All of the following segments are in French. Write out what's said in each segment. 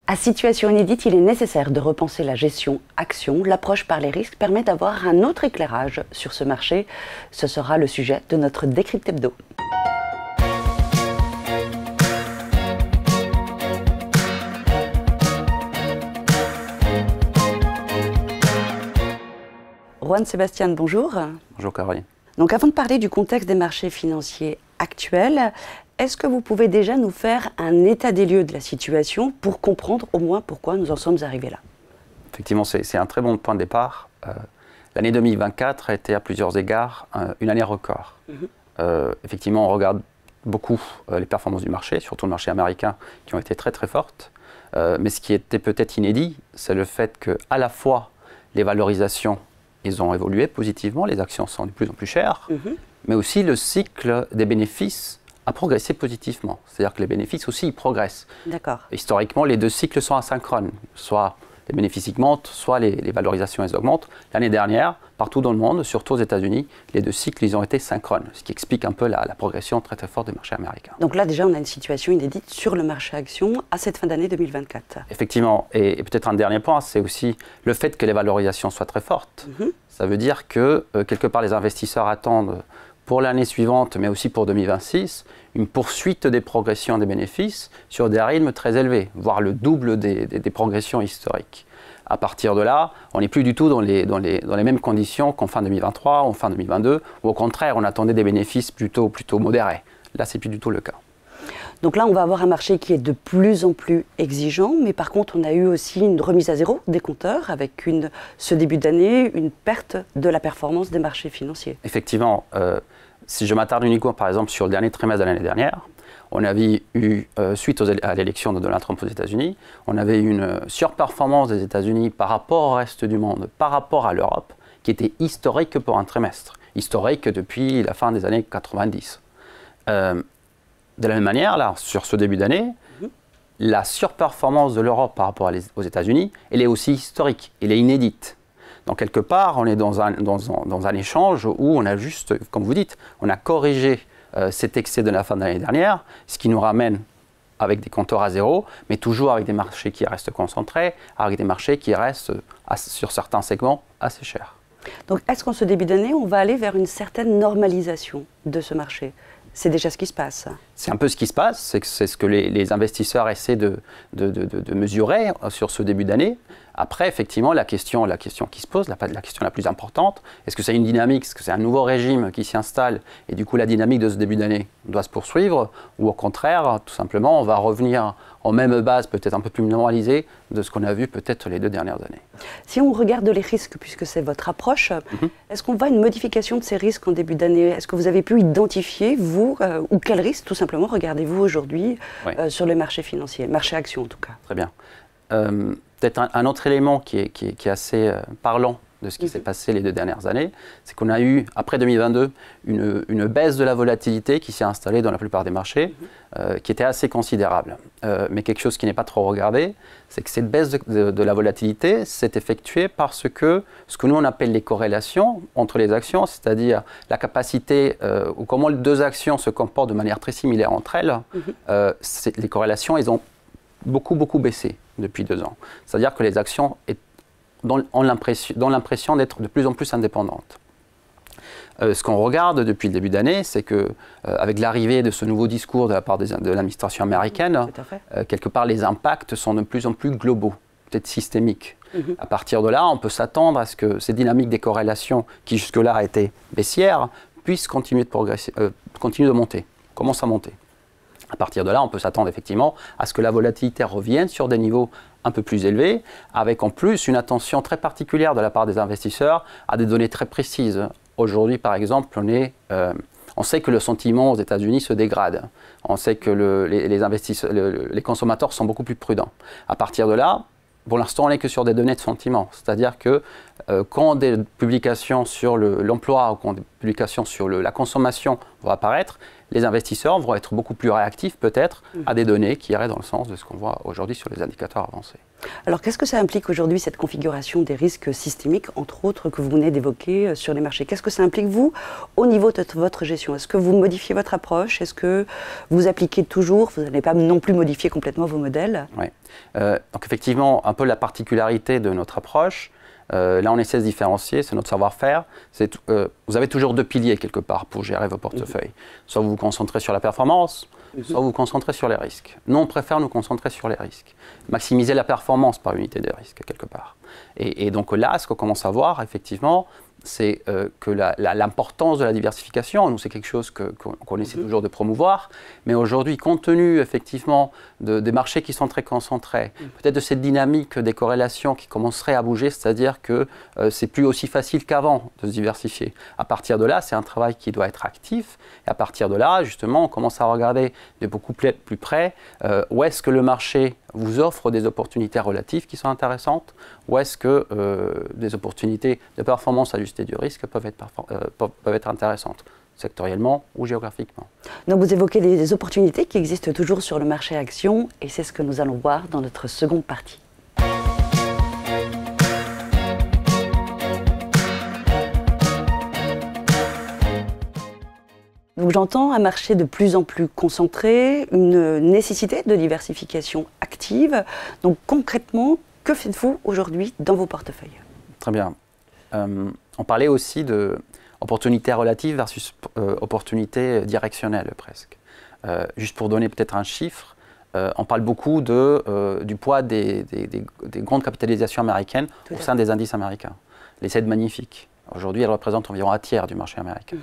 À situation inédite, il est nécessaire de repenser la gestion action. L'approche par les risques permet d'avoir un autre éclairage sur ce marché. Ce sera le sujet de notre décrypte hebdo. Juan Sébastien, bonjour. Bonjour Caroline. Donc avant de parler du contexte des marchés financiers actuels, est-ce que vous pouvez déjà nous faire un état des lieux de la situation pour comprendre au moins pourquoi nous en sommes arrivés là? Effectivement, c'est un très bon point de départ. L'année 2024 a été à plusieurs égards une année record. Effectivement, on regarde beaucoup les performances du marché, surtout le marché américain, qui ont été très très fortes. Mais ce qui était peut-être inédit, c'est le fait qu'à la fois les valorisations, ils ont évolué positivement, les actions sont de plus en plus chères, mais aussi le cycle des bénéfices a progressé positivement. C'est-à-dire que les bénéfices aussi, ils progressent. D'accord. Historiquement, les deux cycles sont asynchrones. Soit les bénéfices augmentent, soit les valorisations elles augmentent. L'année dernière, partout dans le monde, surtout aux États-Unis, les deux cycles ils ont été synchrones, ce qui explique un peu la progression très très forte du marché américain. Donc là déjà on a une situation inédite sur le marché action à cette fin d'année 2024. Effectivement, et peut-être un dernier point, c'est aussi le fait que les valorisations soient très fortes. Ça veut dire que quelque part les investisseurs attendent pour l'année suivante, mais aussi pour 2026, une poursuite des progressions des bénéfices sur des rythmes très élevés, voire le double des progressions historiques. À partir de là, on n'est plus du tout dans les mêmes conditions qu'en fin 2023, en fin 2022, où au contraire, on attendait des bénéfices plutôt modérés. Là, ce n'est plus du tout le cas. Donc là, on va avoir un marché qui est de plus en plus exigeant, mais par contre, on a eu aussi une remise à zéro des compteurs avec ce début d'année, une perte de la performance des marchés financiers. Effectivement, si je m'attarde uniquement par exemple sur le dernier trimestre de l'année dernière, on avait eu, suite à l'élection de Donald Trump aux États-Unis, on avait une surperformance des États-Unis par rapport au reste du monde, par rapport à l'Europe, qui était historique pour un trimestre, historique depuis la fin des années 90. De la même manière, là, sur ce début d'année, la surperformance de l'Europe par rapport aux États-Unis, elle est aussi historique, elle est inédite. Donc quelque part, on est dans un échange où on a juste, comme vous dites, on a corrigé cet excès de la fin de l'année dernière, ce qui nous ramène avec des compteurs à zéro, mais toujours avec des marchés qui restent concentrés, avec des marchés qui restent, sur certains segments, assez chers. Donc est-ce qu'en ce début d'année, on va aller vers une certaine normalisation de ce marché ? C'est déjà ce qui se passe. C'est un peu ce qui se passe, c'est ce que les investisseurs essaient de mesurer sur ce début d'année. Après, effectivement, la question qui se pose, la question la plus importante, est-ce que c'est une dynamique, est-ce que c'est un nouveau régime qui s'y installe et du coup la dynamique de ce début d'année doit se poursuivre ou au contraire, tout simplement, on va revenir en même base, peut-être un peu plus normalisée de ce qu'on a vu peut-être les 2 dernières années. Si on regarde les risques, puisque c'est votre approche, est-ce qu'on voit une modification de ces risques en début d'année? Est-ce que vous avez pu identifier, vous, ou quels risques, tout simplement, regardez-vous aujourd'hui sur les marchés financiers, marché action en tout cas? Très bien. Peut-être un autre élément qui est assez parlant de ce qui s'est passé les 2 dernières années, c'est qu'on a eu, après 2022, une baisse de la volatilité qui s'est installée dans la plupart des marchés, qui était assez considérable. Mais quelque chose qui n'est pas trop regardé, c'est que cette baisse de la volatilité s'est effectuée parce que ce que nous on appelle les corrélations entre les actions, c'est-à-dire la capacité ou comment les 2 actions se comportent de manière très similaire entre elles, les corrélations, elles ont beaucoup baissé depuis 2 ans. C'est-à-dire que les actions ont l'impression d'être de plus en plus indépendantes. Ce qu'on regarde depuis le début d'année, c'est qu'avec l'arrivée de ce nouveau discours de la part de l'administration américaine, quelque part les impacts sont de plus en plus globaux, peut-être systémiques. À partir de là, on peut s'attendre à ce que ces dynamiques des corrélations, qui jusque-là étaient baissières, puissent continuer de monter, commencent à monter. À partir de là, on peut s'attendre effectivement à ce que la volatilité revienne sur des niveaux un peu plus élevés, avec en plus une attention très particulière de la part des investisseurs à des données très précises. Aujourd'hui, par exemple, on sait que le sentiment aux États-Unis se dégrade. On sait que les consommateurs sont beaucoup plus prudents. À partir de là, pour l'instant, on n'est que sur des données de sentiment. C'est-à-dire que quand des publications sur l'emploi ou quand des publications sur la consommation vont apparaître, les investisseurs vont être beaucoup plus réactifs peut-être à des données qui iraient dans le sens de ce qu'on voit aujourd'hui sur les indicateurs avancés. Alors qu'est-ce que ça implique aujourd'hui, cette configuration des risques systémiques, entre autres, que vous venez d'évoquer sur les marchés? Qu'est-ce que ça implique, vous, au niveau de votre gestion? Est-ce que vous modifiez votre approche? Est-ce que vous appliquez toujours, vous n'allez pas non plus modifier complètement vos modèles? Oui. Donc effectivement, un peu la particularité de notre approche, là on essaie de se différencier, c'est notre savoir-faire. Vous avez toujours deux piliers quelque part pour gérer vos portefeuilles. Soit vous vous concentrez sur la performance, soit vous vous concentrez sur les risques. Nous, on préfère nous concentrer sur les risques. Maximiser la performance par unité de risque, quelque part. Et donc là, ce qu'on commence à voir, effectivement, c'est que l'importance de la diversification, nous, c'est quelque chose qu'on essaie toujours de promouvoir. Mais aujourd'hui, compte tenu, effectivement, des marchés qui sont très concentrés, peut-être de cette dynamique des corrélations qui commencerait à bouger, c'est-à-dire que c'est plus aussi facile qu'avant de se diversifier. À partir de là, c'est un travail qui doit être actif. Et à partir de là, justement, on commence à regarder de beaucoup plus près où est-ce que le marché vous offre des opportunités relatives qui sont intéressantes, ou est-ce que des opportunités de performance ajustée du risque peuvent être intéressantes, sectoriellement ou géographiquement. Donc vous évoquez des opportunités qui existent toujours sur le marché actions, et c'est ce que nous allons voir dans notre seconde partie. Donc j'entends un marché de plus en plus concentré, une nécessité de diversification active. Donc concrètement, que faites-vous aujourd'hui dans vos portefeuilles? Très bien. On parlait aussi d'opportunités relatives versus opportunités directionnelles presque. Juste pour donner peut-être un chiffre, on parle beaucoup du poids des grandes capitalisations américaines au sein des indices américains. Les 7 magnifiques. Aujourd'hui, elles représentent environ un tiers du marché américain.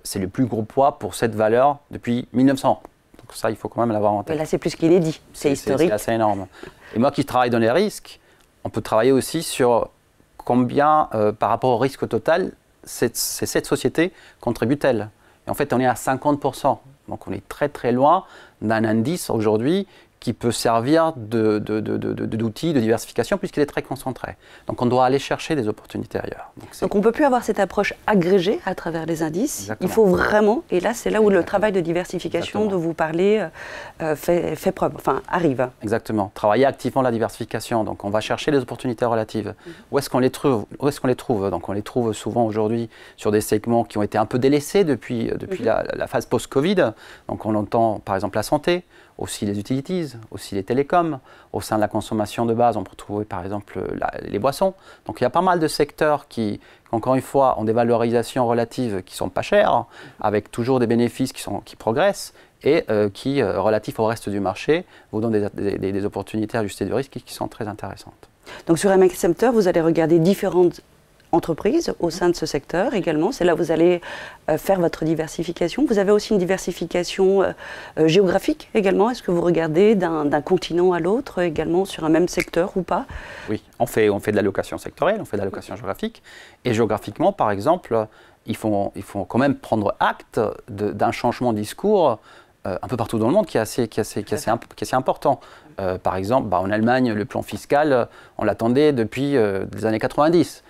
C'est le plus gros poids pour cette valeur depuis 1900. Donc ça, il faut quand même l'avoir en tête. Et là, c'est plus qu'inédit, c'est historique. C'est assez énorme. Et moi qui travaille dans les risques, on peut travailler aussi sur combien, par rapport au risque total, cette société contribue-t-elle. Et en fait, on est à 50%. Donc on est très très loin d'un indice aujourd'hui qui peut servir d'outil de diversification puisqu'il est très concentré. Donc on doit aller chercher des opportunités ailleurs. Donc on ne peut plus avoir cette approche agrégée à travers les indices. Exactement. Il faut vraiment, et là c'est là où le travail de diversification dont vous parlez fait preuve, enfin arrive. Exactement. Travailler activement la diversification. Donc on va chercher les opportunités relatives. Où est-ce qu'on les trouve? Donc on les trouve souvent aujourd'hui sur des segments qui ont été un peu délaissés depuis la phase post-Covid. Donc on entend par exemple la santé, aussi les utilities, aussi les télécoms. Au sein de la consommation de base, on peut trouver par exemple les boissons. Donc il y a pas mal de secteurs qui, encore une fois, ont des valorisations relatives qui ne sont pas chères, avec toujours des bénéfices qui progressent et qui, relatifs au reste du marché, vous donnent des opportunités ajustées de risque qui sont très intéressantes. Donc sur MX Sector, vous allez regarder différentes entreprises au sein de ce secteur également. C'est là où vous allez faire votre diversification. Vous avez aussi une diversification géographique également. Est-ce que vous regardez d'un continent à l'autre également sur un même secteur ou pas? Oui, on fait de l'allocation sectorielle, on fait de l'allocation géographique. Et géographiquement, par exemple, il faut quand même prendre acte d'un changement de discours un peu partout dans le monde qui est assez important. Par exemple, en Allemagne, le plan fiscal, on l'attendait depuis les années 90.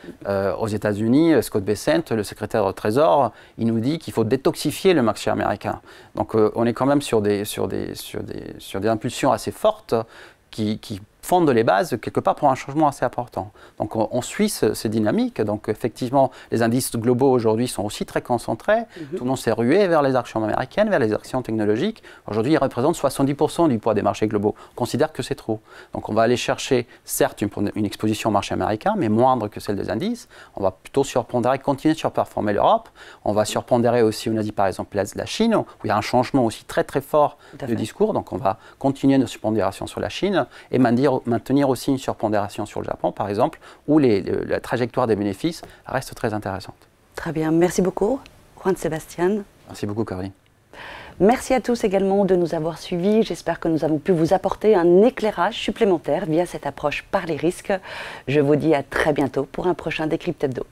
Aux États-Unis, Scott Bessent, le secrétaire au Trésor, il nous dit qu'il faut détoxifier le marché américain. Donc on est quand même sur des impulsions assez fortes qui fondent les bases quelque part pour un changement assez important. Donc on suit ces dynamiques. Donc effectivement, les indices globaux aujourd'hui sont aussi très concentrés. Tout le monde s'est rué vers les actions américaines, vers les actions technologiques. Aujourd'hui, ils représentent 70% du poids des marchés globaux. On considère que c'est trop. Donc on va aller chercher, certes, une exposition au marché américain, mais moindre que celle des indices. On va plutôt surpondérer, continuer de surperformer l'Europe. On va surpondérer aussi, on a dit par exemple la Chine, où il y a un changement aussi très très fort de discours. Donc on va continuer notre surpondération sur la Chine et maintenir aussi une surpondération sur le Japon, par exemple, où la trajectoire des bénéfices reste très intéressante. Très bien. Merci beaucoup, Juan Sebastián. Merci beaucoup, Caroline. Merci à tous également de nous avoir suivis. J'espère que nous avons pu vous apporter un éclairage supplémentaire via cette approche par les risques. Je vous dis à très bientôt pour un prochain Décrypte Hebdo.